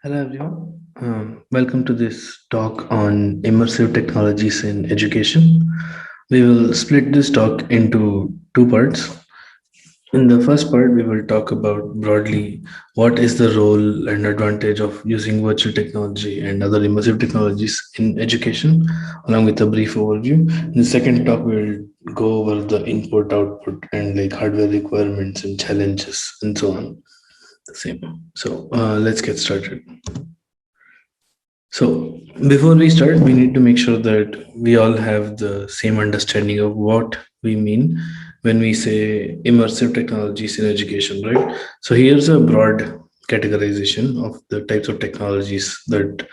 Hello everyone. Welcome to this talk on immersive technologies in education. We will split this talk into two parts. In the first part, we will talk about broadly what is the role and advantage of using virtual technology and other immersive technologies in education, along with a brief overview. In the second talk, we will go over the input, output, and like hardware requirements and challenges and so on. The same. So let's get started. So, before we start, we need to make sure that we all have the same understanding of what we mean when we say immersive technologies in education, right? So, here's a broad categorization of the types of technologies that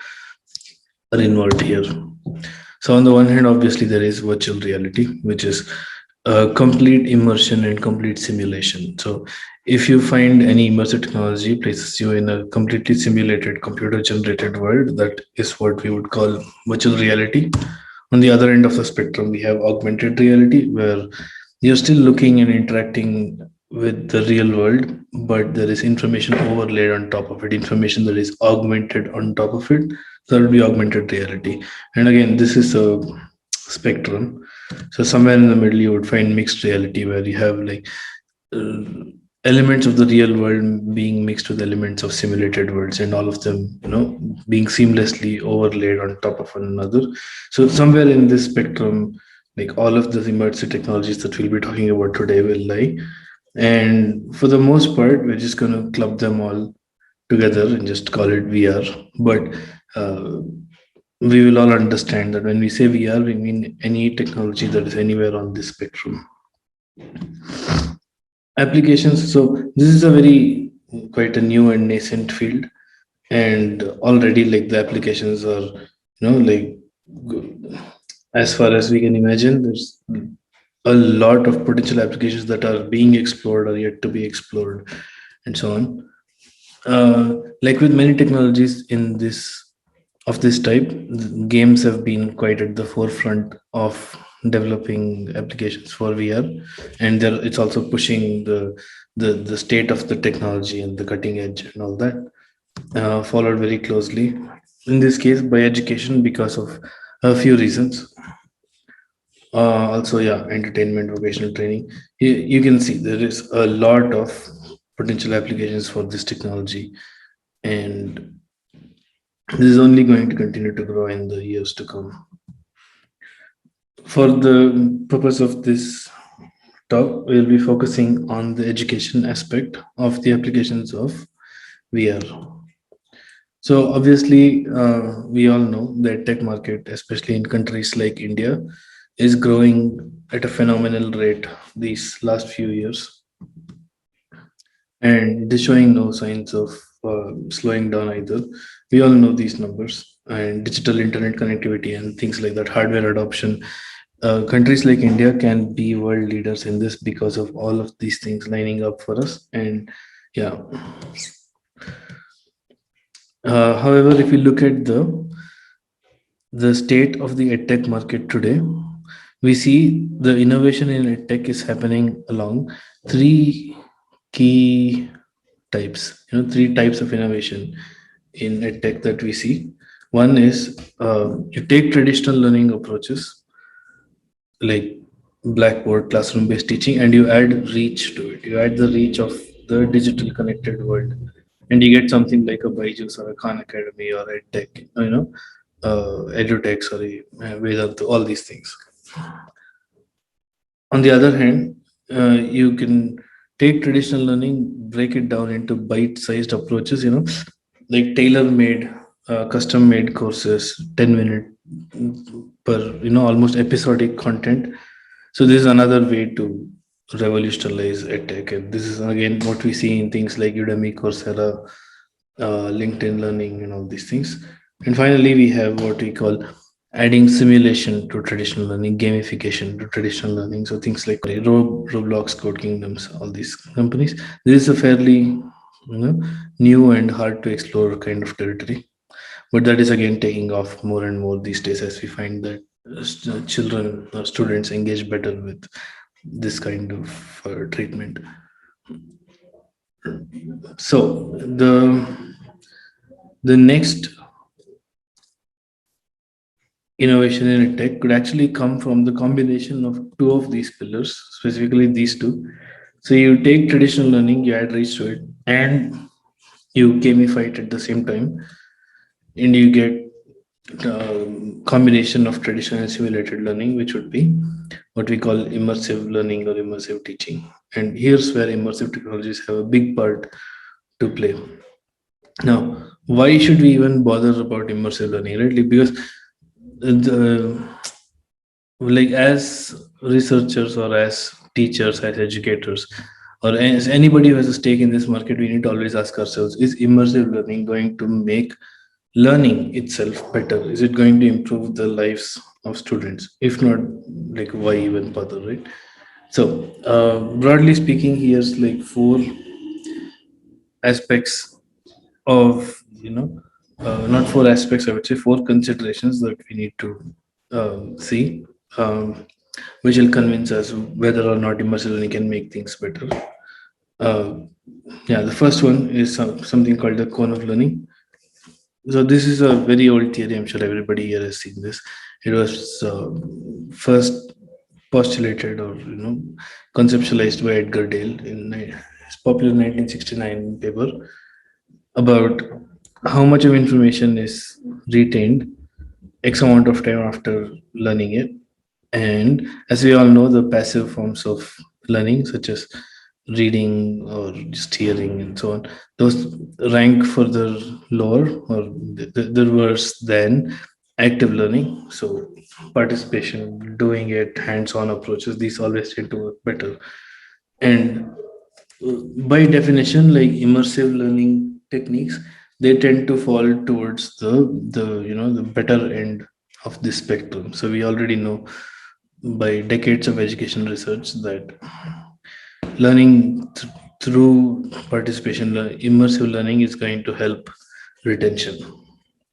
are involved here. So, on the one hand, obviously, there is virtual reality, which is complete immersion and complete simulation. So, if you find any immersive technology places you in a completely simulated, computer generated world, that is what we would call virtual reality. On the other end of the spectrum, we have augmented reality, where you're still looking and interacting with the real world, but there is information overlaid on top of it, information that is augmented on top of it. So that will be augmented reality. And again, this is a spectrum. So somewhere in the middle, you would find mixed reality, where you have like uh, elements of the real world being mixed with elements of simulated worlds, and all of them, being seamlessly overlaid on top of one another. So somewhere in this spectrum, like all of the immersive technologies that we'll be talking about today will lie. And for the most part, we're just going to club them all together and just call it VR. But uh, we will all understand that when we say VR, we mean any technology that is anywhere on this spectrum. Applications. So this is a very quite a new and nascent field, and already like the applications are, like as far as we can imagine, there's a lot of potential applications that are being explored or yet to be explored, and so on. Like with many technologies in this of this type, games have been quite at the forefront of developing applications for VR, and it's also pushing the state of the technology and the cutting edge and all that. Followed very closely in this case by education because of a few reasons. Also, yeah, entertainment, vocational training. You can see there is a lot of potential applications for this technology, and this is only going to continue to grow in the years to come. For the purpose of this talk, we'll be focusing on the education aspect of the applications of VR. So obviously, we all know that tech market, especially in countries like India, is growing at a phenomenal rate these last few years, and it is showing no signs of slowing down either. We all know these numbers, and digital internet connectivity and things like that, hardware adoption. Countries like India can be world leaders in this because of all of these things lining up for us. And yeah, however, if you look at the state of the edtech market today, we see the innovation in edtech is happening along three key types. Three types of innovation in edtech that we see. One is you take traditional learning approaches like blackboard classroom based teaching, and you add reach to it. You add the reach of the digital connected world, and you get something like a Byju's or a Khan Academy or edtech, edutech, sorry, Vedanta, all these things. On the other hand, you can take traditional learning, break it down into bite-sized approaches, like tailor-made, custom-made courses, 10-minute per, almost episodic content. So this is another way to revolutionize edtech, and this is again what we see in things like Udemy, Coursera, LinkedIn Learning, and all these things. And finally, we have what we call adding simulation to traditional learning, gamification to traditional learning. So things like Roblox, Code Kingdoms, all these companies. This is a fairly new and hard to explore kind of territory, but that is again taking off more and more these days as we find that children or students engage better with this kind of treatment. So The next innovation in tech could actually come from the combination of two of these pillars, specifically these two. So you take traditional learning, you add reach to it, and you gamify it at the same time, and you get combination of traditional and simulated learning, which would be what we call immersive learning or immersive teaching. And here's where immersive technologies have a big part to play. Now, why should we even bother about immersive learning, right? Like, because the like as researchers or as teachers, as educators, or as anybody who has a stake in this market, we need to always ask ourselves: is immersive learning going to make learning itself better? Is it going to improve the lives of students? If not, like why even bother, right? So, broadly speaking, here's like four aspects of not four aspects. I would say four considerations that we need to see, um, which will convince us whether or not immersive learning can make things better. Uh, yeah, the first one is something called the cone of learning. So this is a very old theory. I'm sure everybody here has seen this. It was first postulated or conceptualized by Edgar Dale in his popular 1969 paper about how much of information is retained X amount of time after learning it. And as we all know, the passive forms of learning, such as reading or just hearing and so on, those rank further lower or they're worse than active learning. So, participation, doing it, hands on approaches, these always tend to work better. And by definition, like immersive learning techniques, they tend to fall towards the better end of the spectrum. So we already know by decades of education research that learning through participation, immersive learning is going to help retention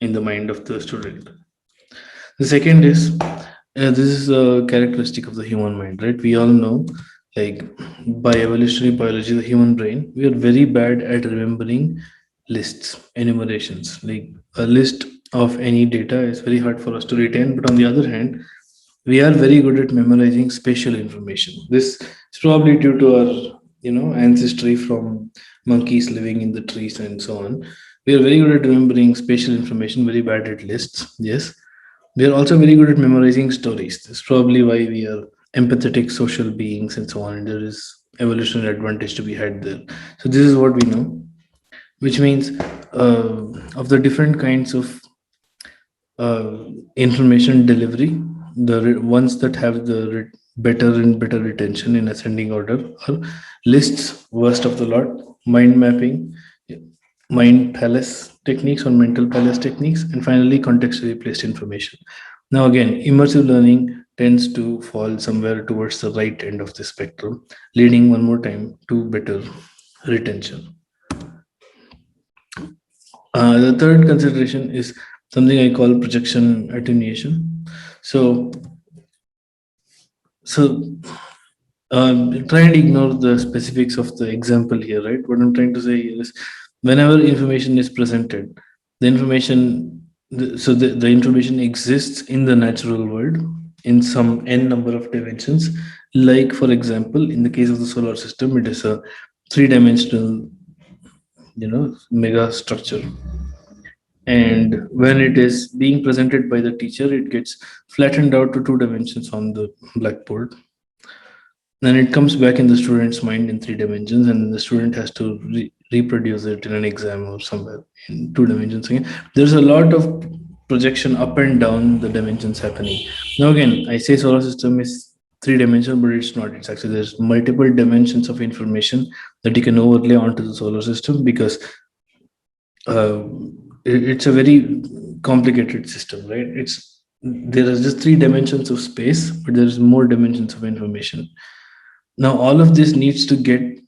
in the mind of the student. The second is this is a characteristic of the human mind, right? We all know, like by evolutionary biology, the human brain, we are very bad at remembering lists, enumerations. Like a list of any data is very hard for us to retain, but on the other hand, we are very good at memorizing spatial information. This is probably due to our ancestry from monkeys living in the trees and so on. We are very good at remembering spatial information, very bad at lists. Yes, we are also very good at memorizing stories. That's probably why we are empathetic social beings and so on. And there is evolutionary advantage to be had there. So this is what we know, which means of the different kinds of uh, information delivery, the ones that have the better and better retention in ascending order are lists, worst of the lot, mind mapping, mind palace techniques or mental palace techniques, and finally contextually placed information. Now again, immersive learning tends to fall somewhere towards the right end of the spectrum, leading one more time to better retention. The third consideration is something I call projection attenuation. So, so try and ignore the specifics of the example here, right? What I'm trying to say here is, whenever information is presented, the information, the information exists in the natural world in some n number of dimensions. Like, for example, in the case of the solar system, it is a three-dimensional, mega structure, and when it is being presented by the teacher, it gets flattened out to two dimensions on the blackboard. Then it comes back in the student's mind in three dimensions, and the student has to reproduce it in an exam or somewhere in two dimensions again. There's a lot of projection up and down the dimensions happening. Now again, I say solar system is three dimensional, but it's not. It's actually, there's multiple dimensions of information that you can overlay onto the solar system, because uh, it's a very complicated system, right? It's There are just three dimensions of space, but there's more dimensions of information. Now all of this needs to get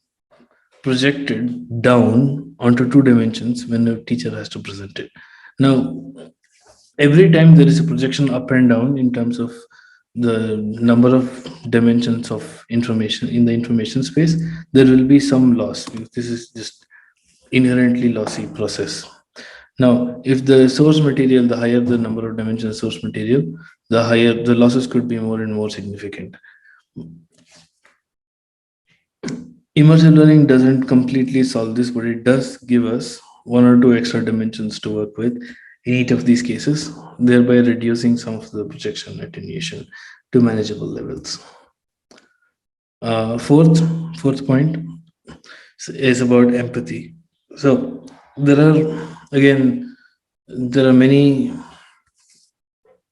projected down onto two dimensions when the teacher has to present it. Now every time there is a projection up and down in terms of the number of dimensions of information in the information space, there will be some loss, because this is just inherently lossy process. Now, if the source material, the higher the number of dimensions source material, the higher the losses could be more and more significant. Immersive learning doesn't completely solve this, but it does give us one or two extra dimensions to work with in each of these cases, thereby reducing some of the projection attenuation to manageable levels. Fourth point is about empathy. So there are again there are many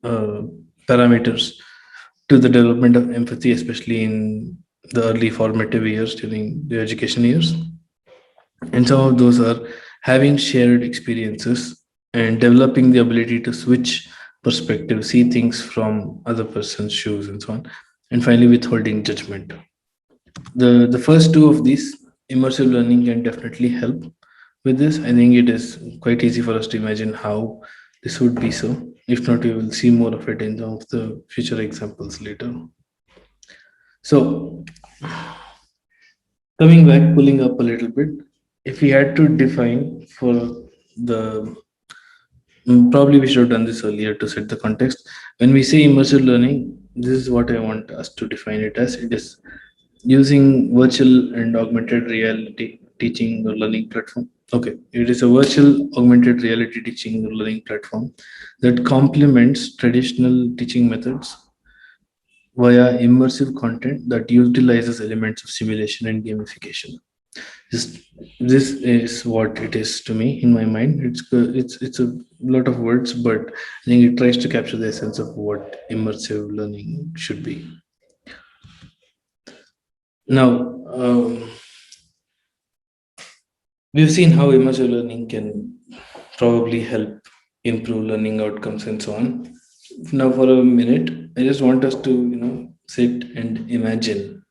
uh, parameters to the development of empathy, especially in the early formative years during the education years. And some of those are having shared experiences and developing the ability to switch perspective, see things from other person's shoes, and so on. And finally, withholding judgment. The first two of these, immersive learning can definitely help with this. I think it is quite easy for us to imagine how this would be so. If not, we will see more of it in some of the future examples later. So, coming back, pulling up a little bit, if we had to define for the probably we should have done this earlier to set the context. When we say immersive learning, this is what I want us to define it as. It is using virtual and augmented reality teaching or learning platform. Okay, it is a virtual augmented reality teaching or learning platform that complements traditional teaching methods via immersive content that utilizes elements of simulation and gamification. This, this is what it is to me in my mind. It's a lot of words, but I think it tries to capture the essence of what immersive learning should be. Now, we've seen how immersive learning can probably help improve learning outcomes and so on. Now, for a minute, I just want us to sit and imagine,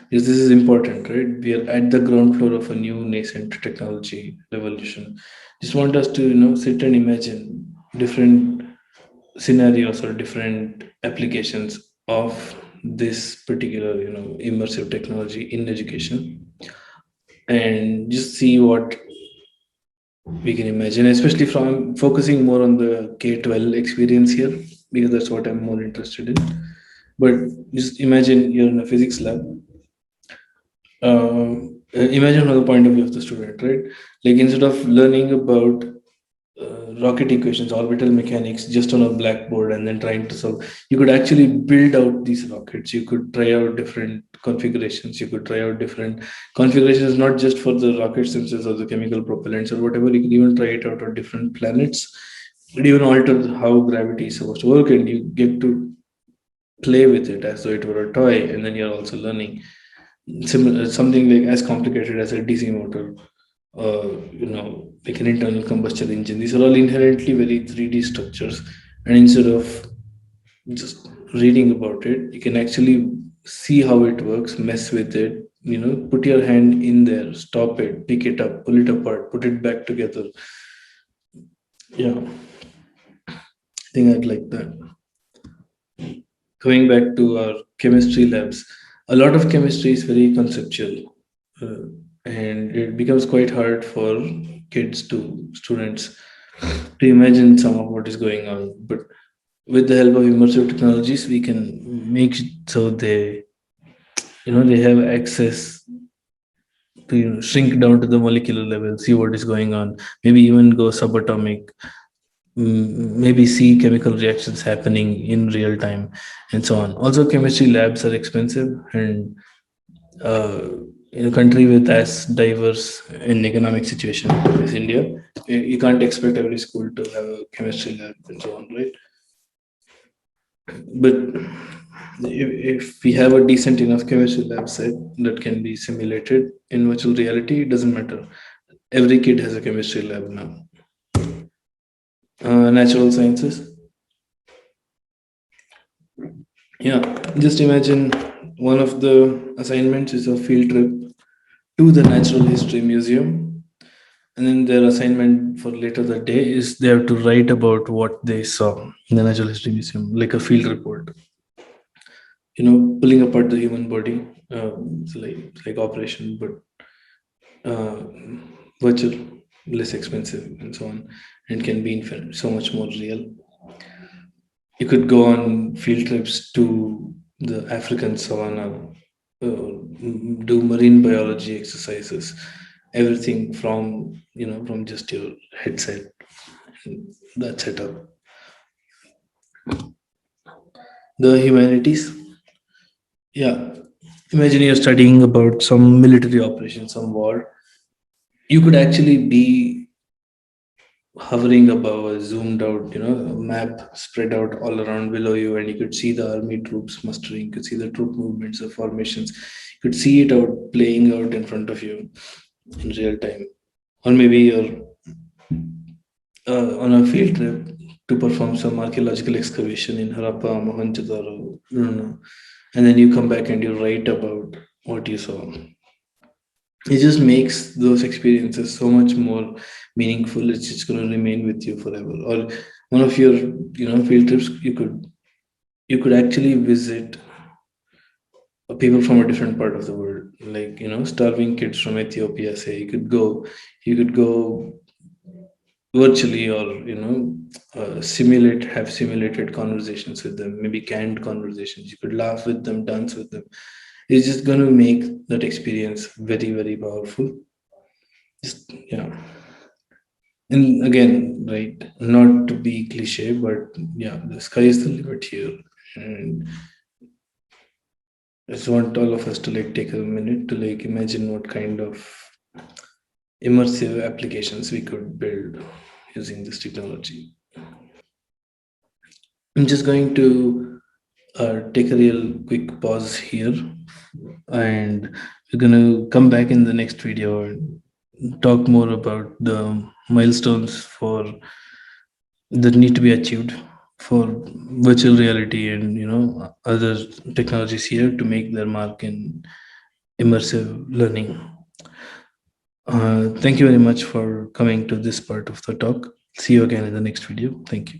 because this is important, right? We are at the ground floor of a new nascent technology revolution. Just want us to sit and imagine different scenarios or different applications of this particular immersive technology in education, and just see what we can imagine, especially from focusing more on the K-12 experience here, because that's what I'm more interested in. But just imagine you're in a physics lab. Imagine from the point of view of the student, right? Like, instead of learning about rocket equations, orbital mechanics just on a blackboard and then trying to solve, you could actually build out these rockets. You could try out different configurations. You could try out different configurations, not just for the rocket sensors or the chemical propellants or whatever. You could even try it out on different planets. It even alter how gravity is supposed to work, and you get to play with it as though it were a toy. And then you're also learning similar something like as complicated as a DC motor, like an internal combustion engine. These are all inherently very 3D structures, and instead of just reading about it, you can actually see how it works, mess with it. Put your hand in there, stop it, pick it up, pull it apart, put it back together. Yeah, I think I'd like that. Going back to our chemistry labs, a lot of chemistry is very conceptual, uh, and it becomes quite hard for students to imagine some of what is going on. But with the help of immersive technologies, we can make so they have access to shrink down to the molecular level, see what is going on, maybe even go subatomic, maybe see chemical reactions happening in real time, and so on. Also, chemistry labs are expensive, and uh, in a country with as diverse an economic situation as India, you can't expect every school to have a chemistry lab and so on, right? But if we have a decent enough chemistry lab set that can be simulated in virtual reality, it doesn't matter. Every kid has a chemistry lab now. Natural sciences. Yeah, just imagine one of the assignments is a field trip to the Natural History Museum, and then their assignment for later that day is they have to write about what they saw in the Natural History Museum, like a field report. Pulling apart the human body, it's like operation, but uh, virtual. less expensive, and so on, and can be so much more real. You could go on field trips to the African savanna, do marine biology exercises, everything from from just your headset and that setup. The humanities, yeah. Imagine you're studying about some military operation, some war. You could actually be hovering above a zoomed out, map spread out all around below you, and you could see the army troops mustering, you could see the troop movements, the formations, you could see it out playing out in front of you in real time. Or maybe you're on a field trip to perform some archaeological excavation in Harappa, Mohenjo-daro, I don't know, and then you come back and you write about what you saw. It just makes those experiences so much more meaningful. It's just going to remain with you forever. Or one of your field trips, you could actually visit people from a different part of the world, like starving kids from Ethiopia. Say you could go virtually, or simulate have simulated conversations with them, maybe canned conversations. You could laugh with them, dance with them. It's just going to make that experience very, very powerful. Just, yeah. And again, right, not to be cliche, but yeah, the sky is the limit here. And I just want all of us to like take a minute to like imagine what kind of immersive applications we could build using this technology. I'm just going to take a real quick pause here, and we're going to come back in the next video and talk more about the milestones for that need to be achieved for virtual reality and other technologies here to make their mark in immersive learning. Thank you very much for coming to this part of the talk. See you again in the next video. Thank you.